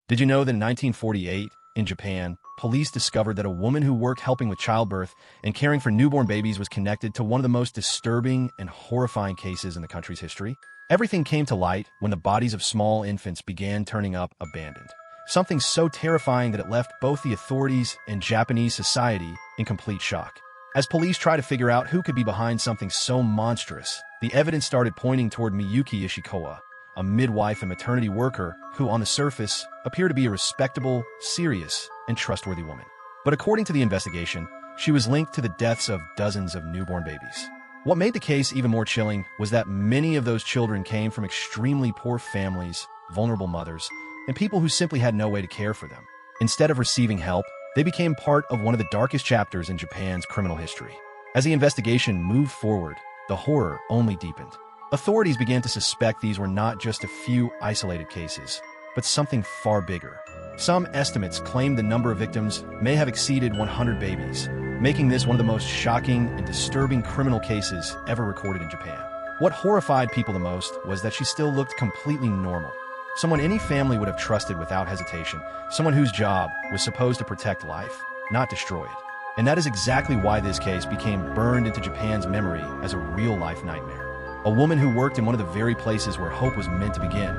Did you know that in 1948, in Japan, police discovered that a woman who worked helping with childbirth and caring for newborn babies was connected to one of the most disturbing and horrifying cases in the country's history? Everything came to light when the bodies of small infants began turning up abandoned. Something so terrifying that it left both the authorities and Japanese society in complete shock. As police tried to figure out who could be behind something so monstrous, the evidence started pointing toward Miyuki Ishikawa, a midwife and maternity worker who, on the surface, appeared to be a respectable, serious, and trustworthy woman. But according to the investigation, she was linked to the deaths of dozens of newborn babies. What made the case even more chilling was that many of those children came from extremely poor families, vulnerable mothers, and people who simply had no way to care for them. Instead of receiving help, they became part of one of the darkest chapters in Japan's criminal history. As the investigation moved forward, the horror only deepened. Authorities began to suspect these were not just a few isolated cases, but something far bigger. Some estimates claim the number of victims may have exceeded 100 babies, making this one of the most shocking and disturbing criminal cases ever recorded in Japan. What horrified people the most was that she still looked completely normal. Someone any family would have trusted without hesitation, someone whose job was supposed to protect life, not destroy it. And that is exactly why this case became burned into Japan's memory as a real-life nightmare. A woman who worked in one of the very places where hope was meant to begin,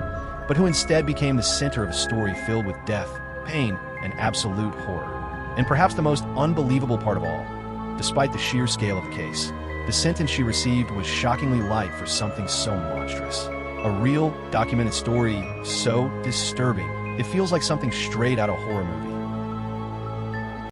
but who instead became the center of a story filled with death, pain, and absolute horror. And perhaps the most unbelievable part of all, despite the sheer scale of the case, the sentence she received was shockingly light for something so monstrous. A real, documented story so disturbing, it feels like something straight out of a horror movie.